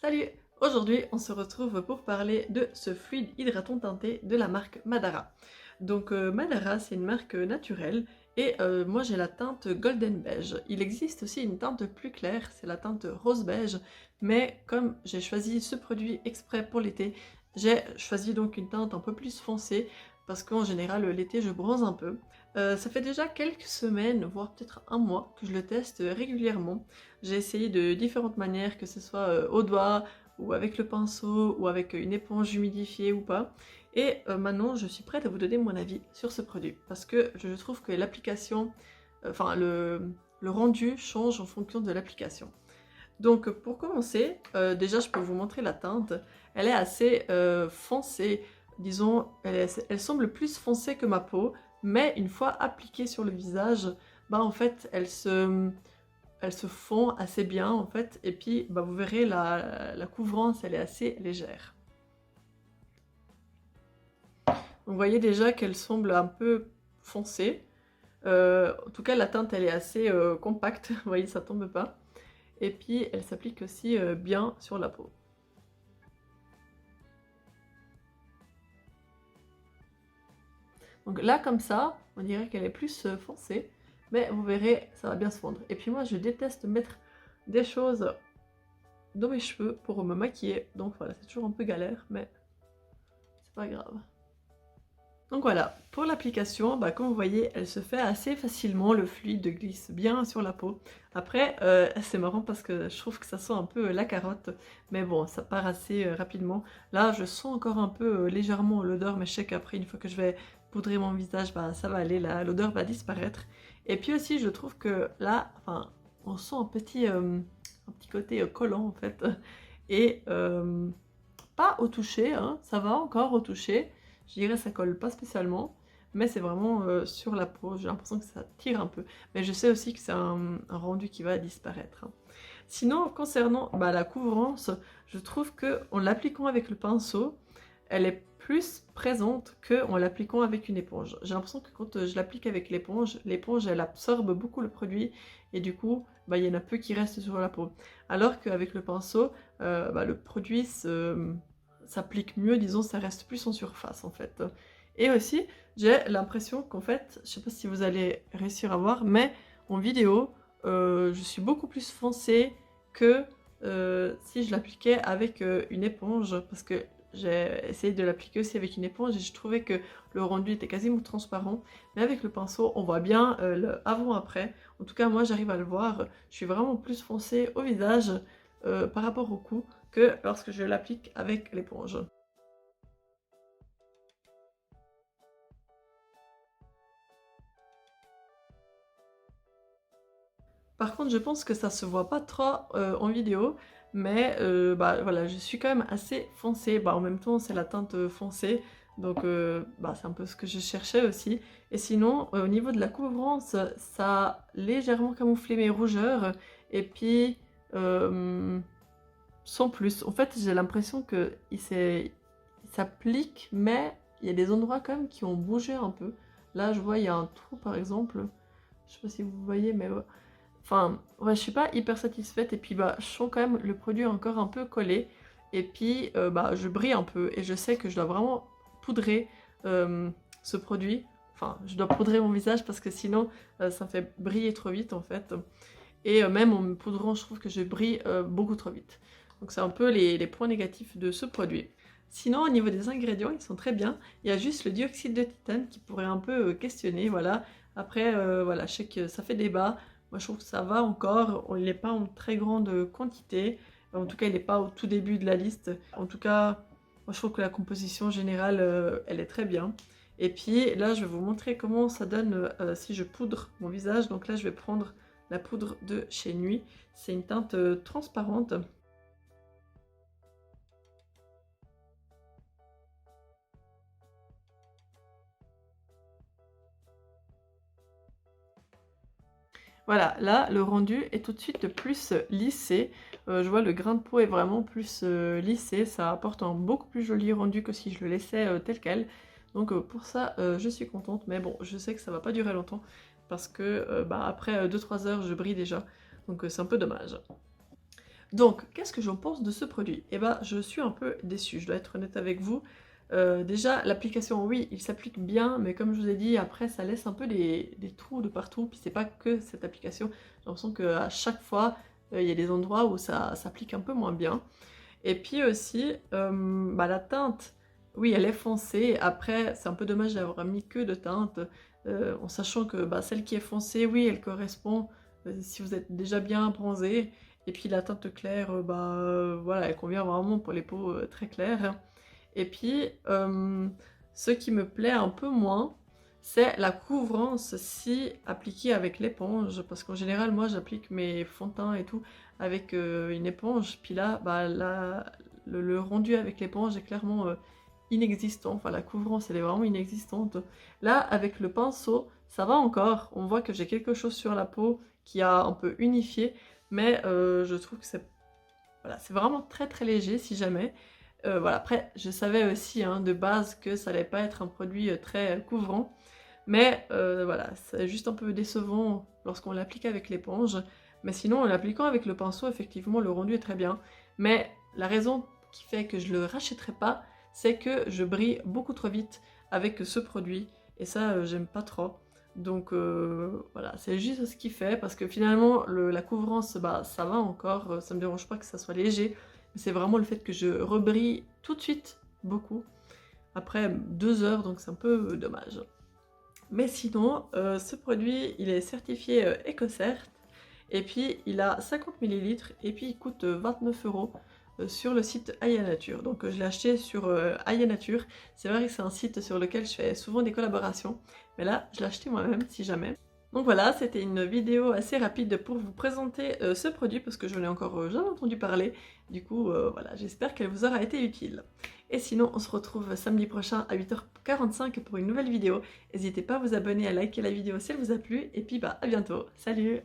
Salut! Aujourd'hui, on se retrouve pour parler de ce fluide hydratant teinté de la marque Madara. Donc Madara, c'est une marque naturelle et moi j'ai la teinte Golden Beige. Il existe aussi une teinte plus claire, c'est la teinte Rose Beige, mais comme j'ai choisi ce produit exprès pour l'été, j'ai choisi donc une teinte un peu plus foncée parce qu'en général l'été je bronze un peu. Ça fait déjà quelques semaines, voire peut-être un mois, que je le teste régulièrement. J'ai essayé de différentes manières, que ce soit au doigt, ou avec le pinceau, ou avec une éponge humidifiée ou pas. Et maintenant, je suis prête à vous donner mon avis sur ce produit. Parce que je trouve que l'application, le rendu change en fonction de l'application. Donc pour commencer, déjà je peux vous montrer la teinte. Elle est assez foncée, disons, elle semble plus foncée que ma peau, mais une fois appliquée sur le visage, bah en fait elle se fond assez bien en fait, et puis bah, vous verrez la couvrance elle est assez légère. Donc vous voyez déjà qu'elle semble un peu foncée. En tout cas la teinte elle est assez compacte, vous voyez ça tombe pas. Et puis elle s'applique aussi bien sur la peau. Donc là comme ça, on dirait qu'elle est plus foncée, mais vous verrez ça va bien se fondre. Et puis moi je déteste mettre des choses dans mes cheveux pour me maquiller, donc voilà c'est toujours un peu galère, mais c'est pas grave. Donc voilà, pour l'application, bah, comme vous voyez, elle se fait assez facilement, le fluide glisse bien sur la peau. Après, c'est marrant parce que je trouve que ça sent un peu la carotte, mais bon, ça part assez rapidement. Là, je sens encore un peu légèrement l'odeur, mais je sais qu'après, une fois que je vais poudrer mon visage, bah, ça va aller, l'odeur va disparaître. Et puis aussi, je trouve que là, enfin, on sent un petit côté collant en fait, et pas au toucher, hein, ça va encore au toucher. Je dirais ça colle pas spécialement, mais c'est vraiment sur la peau, j'ai l'impression que ça tire un peu. Mais je sais aussi que c'est un rendu qui va disparaître, hein. Sinon, concernant bah, la couvrance, je trouve que en l'appliquant avec le pinceau, elle est plus présente qu'en l'appliquant avec une éponge. J'ai l'impression que quand je l'applique avec l'éponge elle absorbe beaucoup le produit et du coup, bah, il y en a peu qui restent sur la peau. Alors qu'avec le pinceau, bah, le produit s'applique mieux, disons, ça reste plus en surface en fait. Et aussi, j'ai l'impression qu'en fait, je sais pas si vous allez réussir à voir, mais en vidéo, je suis beaucoup plus foncée que si je l'appliquais avec une éponge, parce que j'ai essayé de l'appliquer aussi avec une éponge et je trouvais que le rendu était quasiment transparent, mais avec le pinceau, on voit bien le avant-après. En tout cas, moi, j'arrive à le voir. Je suis vraiment plus foncée au visage par rapport au cou que lorsque je l'applique avec l'éponge. Par contre, je pense que ça se voit pas trop en vidéo, mais bah, voilà, je suis quand même assez foncée. Bah, en même temps, c'est la teinte foncée, donc bah, c'est un peu ce que je cherchais aussi. Et sinon, au niveau de la couvrance, ça a légèrement camouflé mes rougeurs, et puis sans plus. En fait, j'ai l'impression que il s'applique, mais il y a des endroits quand même qui ont bougé un peu. Là, je vois, il y a un trou par exemple. Je sais pas si vous voyez, mais ouais. Enfin, ouais, je suis pas hyper satisfaite. Et puis, bah, je sens quand même le produit encore un peu collé. Et puis, bah, je brille un peu. Et je sais que je dois vraiment poudrer ce produit. Enfin, je dois poudrer mon visage parce que sinon, ça me fait briller trop vite en fait. Et même en me poudrant, je trouve que je brille beaucoup trop vite. Donc c'est un peu les points négatifs de ce produit. Sinon, au niveau des ingrédients, ils sont très bien. Il y a juste le dioxyde de titane qui pourrait un peu questionner, voilà. Après, voilà, je sais que ça fait débat. Moi, je trouve que ça va encore. Il n'est pas en très grande quantité. En tout cas, il n'est pas au tout début de la liste. En tout cas, moi, je trouve que la composition générale, elle est très bien. Et puis là, je vais vous montrer comment ça donne si je poudre mon visage. Donc là, je vais prendre la poudre de chez Nuit. C'est une teinte transparente. Voilà, là, le rendu est tout de suite plus lissé. Je vois le grain de peau est vraiment plus lissé. Ça apporte un beaucoup plus joli rendu que si je le laissais tel quel. Donc pour ça, je suis contente. Mais bon, je sais que ça va pas durer longtemps. Parce que bah, après 2-3 heures, je brille déjà. Donc c'est un peu dommage. Donc, qu'est-ce que j'en pense de ce produit? Eh ben, je suis un peu déçue, je dois être honnête avec vous. Déjà, l'application, oui, il s'applique bien, mais comme je vous ai dit, après, ça laisse un peu des trous de partout. Puis c'est pas que cette application. J'ai l'impression qu'à chaque fois, il y a des endroits où ça s'applique un peu moins bien. Et puis aussi, bah, la teinte, oui, elle est foncée. Après, c'est un peu dommage d'avoir mis que de teinte, en sachant que bah, celle qui est foncée, oui, elle correspond si vous êtes déjà bien bronzé. Et puis la teinte claire, bah, voilà, elle convient vraiment pour les peaux très claires. Et puis, ce qui me plaît un peu moins, c'est la couvrance si appliquée avec l'éponge. Parce qu'en général, moi, j'applique mes fonds de teint et tout avec une éponge. Puis là, bah, le rendu avec l'éponge est clairement inexistant. Enfin, la couvrance, elle est vraiment inexistante. Là, avec le pinceau, ça va encore. On voit que j'ai quelque chose sur la peau qui a un peu unifié. Mais je trouve que c'est voilà, c'est vraiment très très léger si jamais. Voilà, après, je savais aussi hein, de base que ça allait pas être un produit très couvrant, mais voilà, c'est juste un peu décevant lorsqu'on l'applique avec l'éponge. Mais sinon, en l'appliquant avec le pinceau, effectivement, le rendu est très bien. Mais la raison qui fait que je le rachèterai pas, c'est que je brille beaucoup trop vite avec ce produit, et ça, j'aime pas trop. Donc voilà, c'est juste ce qui fait, parce que finalement, la couvrance, bah, ça va encore, ça me dérange pas que ça soit léger, mais c'est vraiment le fait que je rebrille tout de suite, beaucoup, après 2 heures, donc c'est un peu dommage. Mais sinon, ce produit, il est certifié EcoCert, et puis il a 50 millilitres et puis il coûte 29 € sur le site Aya Nature. Donc je l'ai acheté sur Aya Nature. C'est vrai que c'est un site sur lequel je fais souvent des collaborations, mais là je l'ai acheté moi-même si jamais. Donc voilà, c'était une vidéo assez rapide pour vous présenter ce produit parce que je n'en ai encore jamais entendu parler. Du coup, voilà, j'espère qu'elle vous aura été utile. Et sinon, on se retrouve samedi prochain à 8h45 pour une nouvelle vidéo. N'hésitez pas à vous abonner, à liker la vidéo si elle vous a plu. Et puis, bah, à bientôt. Salut!